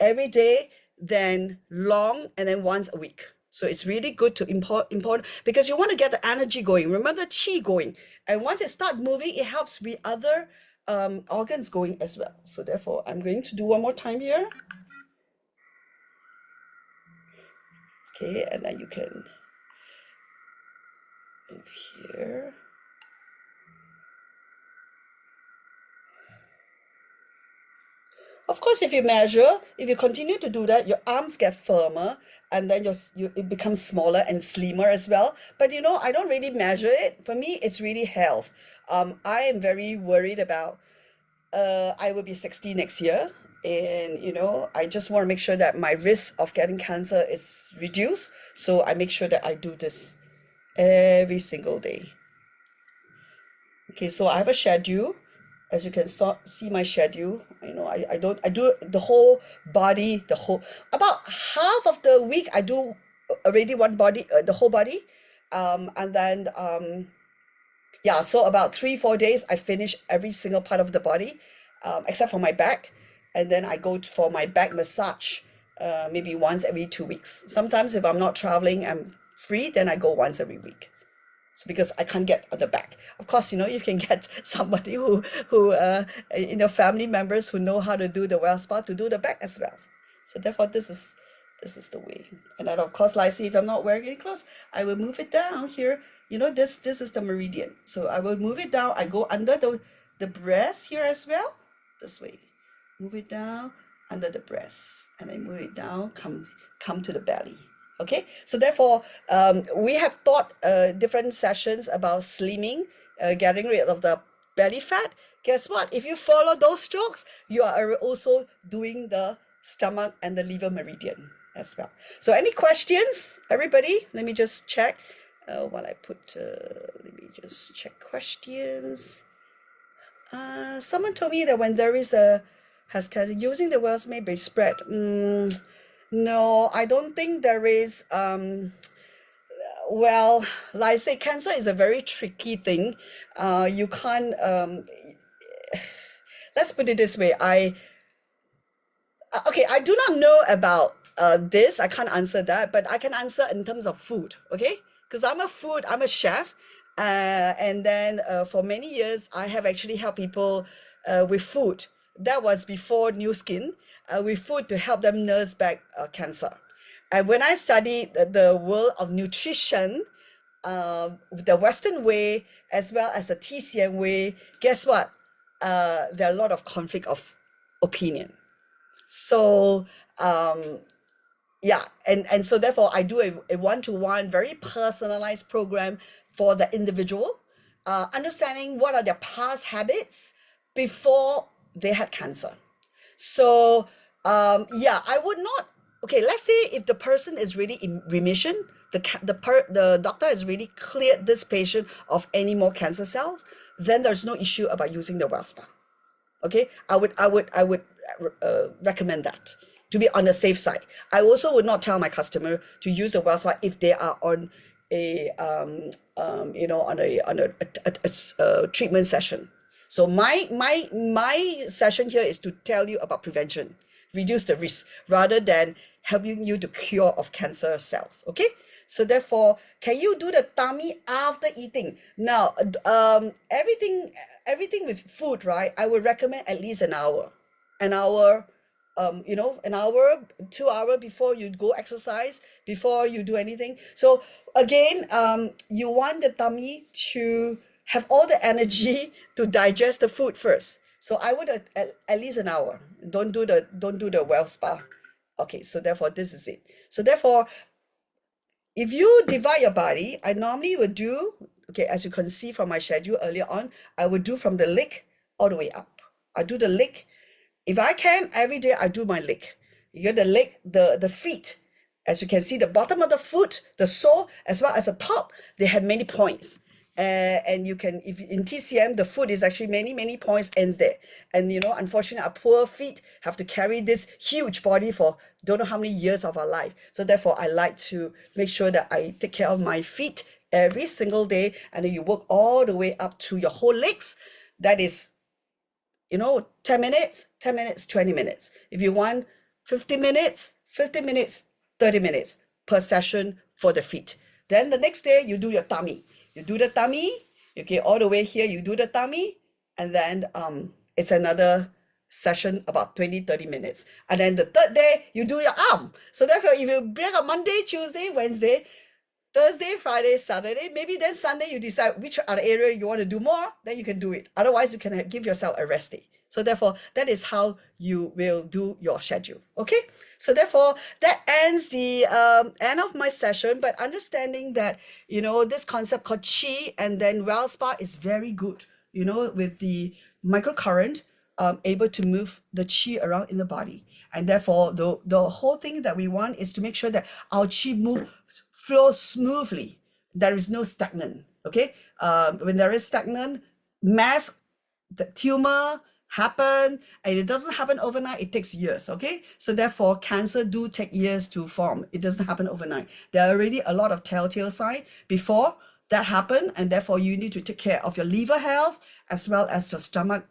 every day, then long, and then once a week. So it's really good to important, because you want to get the energy going. Remember the qi going. And once it starts moving, it helps with other organs going as well. So therefore, I'm going to do one more time here. Okay, and then you can move here. Of course, if you continue to do that, your arms get firmer, and then it becomes smaller and slimmer as well. But I don't really measure it. For me, it's really health. I am very worried about, I will be 60 next year. And, I just want to make sure that my risk of getting cancer is reduced. So I make sure that I do this every single day. Okay, so I have a schedule. As you can see my schedule, I do the whole body, about half of the week I do already one body, the whole body. And then yeah, so about 3 4 days I finish every single part of the body, except for my back. And then I go for my back massage, maybe once every 2 weeks. Sometimes if I'm not traveling, I'm free, then I go once every week. So because I can't get on the back. Of course, you can get somebody family members who know how to do the well spa to do the back as well. So therefore, this is the way. And then of course, like see, if I'm not wearing any clothes, I will move it down here. This is the meridian. So I will move it down. I go under the breast here as well. This way. Move it down under the breast. And I move it down, come to the belly. Okay, so therefore, we have taught different sessions about slimming, getting rid of the belly fat. Guess what? If you follow those strokes, you are also doing the stomach and the liver meridian as well. So any questions, everybody? Let me just check while I let me just check questions. Someone told me that when there is has cancer, using the wells may be spread. No, I don't think there is. Well, like I say, cancer is a very tricky thing. You can't. Let's put it this way. Okay, I do not know about this. I can't answer that, but I can answer in terms of food. Okay, because I'm a chef, and then for many years I have actually helped people with food. That was before New Skin, with food to help them nurse back cancer. And when I studied the world of nutrition, the Western way as well as the TCM way, guess what? There are a lot of conflict of opinion. So yeah, and so therefore I do a one-to-one, very personalized program for the individual, understanding what are their past habits before they had cancer. So yeah, I would not. Okay, let's say if the person is really in remission, the doctor has really cleared this patient of any more cancer cells, then there's no issue about using the well spa. Okay, I would recommend that to be on the safe side. I also would not tell my customer to use the well spa if they are on a treatment session. So my session here is to tell you about prevention, reduce the risk, rather than helping you to cure of cancer cells. Okay, so therefore, can you do the tummy after eating? Now, everything with food, right? I would recommend at least an hour, an hour, 2 hour before you go exercise, before you do anything. So again, you want the tummy to have all the energy to digest the food first. So I would at least an hour. Don't do the well spa. Okay, so therefore this is it. So therefore, if you divide your body, I normally would do, okay, as you can see from my schedule earlier on, I would do from the leg all the way up. I do the leg. If I can, every day I do my leg. You get the leg, the feet. As you can see, the bottom of the foot, the sole, as well as the top, they have many points. And you can, if in TCM, the foot is actually many points ends there. And unfortunately, our poor feet have to carry this huge body for don't know how many years of our life. So therefore, I like to make sure that I take care of my feet every single day. And then you work all the way up to your whole legs. That is 10 minutes, 10 minutes, 20 minutes. If you want 50 minutes, 50 minutes, 30 minutes per session for the feet. Then the next day, you do your tummy. You do the tummy, okay, all the way here, you do the tummy, and then it's another session about 20-30 minutes. And then the third day, you do your arm. So therefore, if you bring up Monday, Tuesday, Wednesday, Thursday, Friday, Saturday, maybe then Sunday you decide which other area you want to do more, then you can do it. Otherwise, you can give yourself a rest day. So therefore, that is how you will do your schedule. Okay. So therefore, that ends the end of my session. But understanding that this concept called Qi and then well spa is very good. With the microcurrent, able to move the Qi around in the body, and therefore the whole thing that we want is to make sure that our Qi flow smoothly, there is no stagnant. Okay, when there is stagnant, mass, the tumor happen, and it doesn't happen overnight. It takes years. Okay, so therefore, cancer do take years to form. It doesn't happen overnight. There are already a lot of telltale signs before that happen, and therefore you need to take care of your liver health as well as your stomach,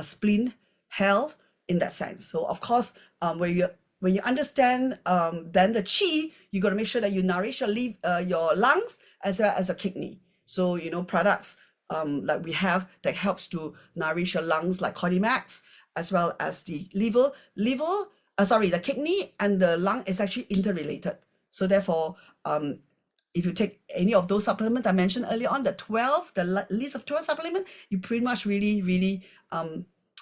spleen health in that sense. So of course, when you understand, then the qi, you got to make sure that you nourish your lungs as well as your kidney. So products like we have that helps to nourish your lungs, like Codimax, as well as the the kidney and the lung is actually interrelated. So therefore, if you take any of those supplements I mentioned earlier on, the list of 12 supplements, you pretty much really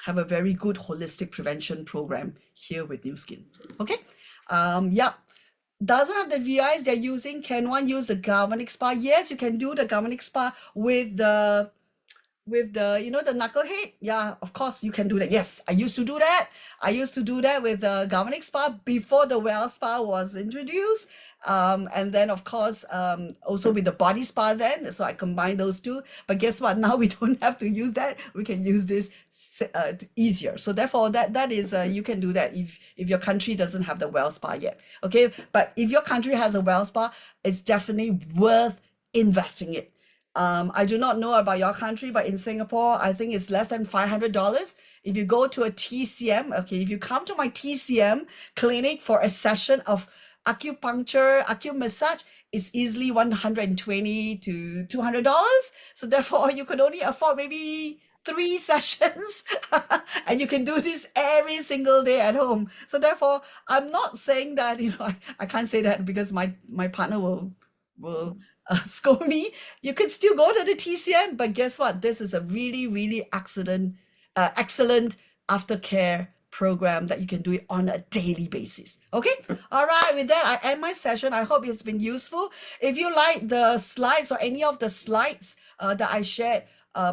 have a very good holistic prevention program here with New Skin. Okay. Yeah. Doesn't have the VIs they're using. Can one use the galvanic spa? Yes, you can do the galvanic spa with the the knucklehead. Yeah, of course you can do that. Yes, I used to do that. I used to do that with the galvanic spa before the well spa was introduced. And then of course, also with the body spa then. So I combine those two. But guess what? Now we don't have to use that. We can use this easier. So therefore, that is you can do that if your country doesn't have the well spa yet. Okay, but if your country has a well spa, it's definitely worth investing it. I do not know about your country, but in Singapore, I think it's less than $500. If you go to a TCM, okay, if you come to my TCM clinic for a session of acupuncture, massage, it's easily $120 to $200. So therefore, you could only afford maybe 3 sessions and you can do this every single day at home. So therefore, I'm not saying that, I can't say that because my partner will scold me. You can still go to the TCM, but guess what? This is a really excellent aftercare program that you can do it on a daily basis. Okay. All right, with that I end my session. I hope it's been useful. If you like the slides or any of the slides that I shared,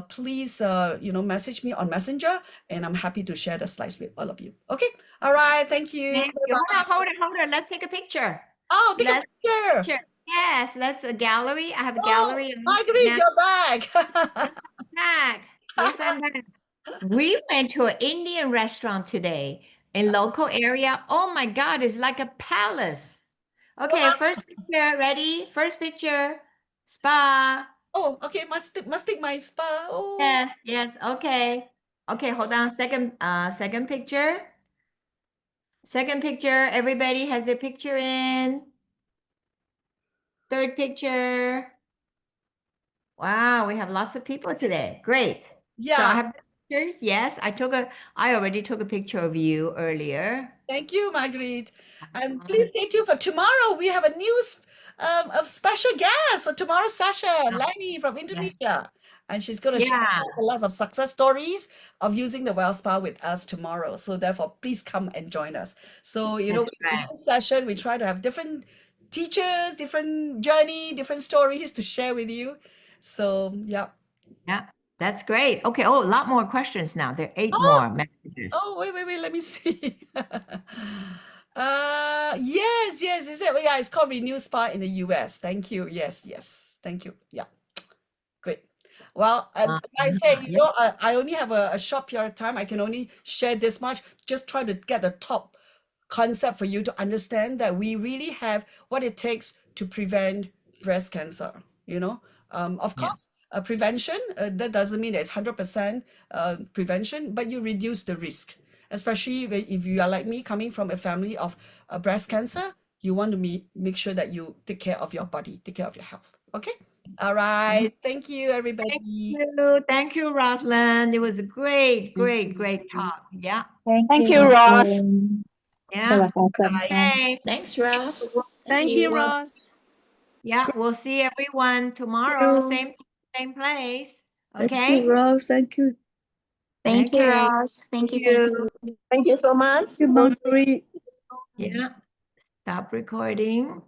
please message me on Messenger and I'm happy to share the slides with all of you. Okay. All right, thank you. Thank you. Hold on. Let's take a picture. Oh, take a picture. Yes, let's a gallery. I have a gallery. Marguerite, you're back. Back. Yes, I'm back. We went to an Indian restaurant today in local area. Oh my God, it's like a palace. Okay, first picture, ready? First picture, spa. Oh, okay, must take my spa. Oh. Yes, okay. Okay, hold on. Second picture. Second picture, everybody has their picture in. Third picture. Wow, we have lots of people today. Great. Yeah. So I have pictures. Yes, I already took a picture of you earlier. Thank you, Marguerite. And please stay tuned for tomorrow. We have a special guest for tomorrow's session, Lani from Indonesia. And she's going to share a lot of success stories of using the Well Spa with us tomorrow. So therefore, please come and join us. So, in this session, we try to have different teachers, different journey, different stories to share with you. So, yeah. Yeah, that's great. Okay. Oh, a lot more questions now. There are 8 more messages. Oh, wait. Let me see. Yes. Is it? Yeah, it's called Renew Spa in the US. Thank you. Yes. Thank you. Yeah. Great. Well, like I said, I only have a short period of time. I can only share this much. Just try to get the top concept for you to understand that we really have what it takes to prevent breast cancer. Of course, prevention, that doesn't mean that it's 100% prevention, but you reduce the risk, especially if you are like me, coming from a family of breast cancer. You want to make sure that you take care of your body, take care of your health. Okay. All right. Thank you, everybody. Thank you, Rosalind. It was a great talk. Yeah. Thank you, Ross. Yeah. That was awesome. Okay. Thanks, Ross. Thank you, Ross. Yeah, we'll see everyone tomorrow, same place. Okay. Thank you, Ross. Thank you. Thank you, Okay. Ross. Thank you. Thank you so much. Thank you, Marguerite. Yeah. Stop recording.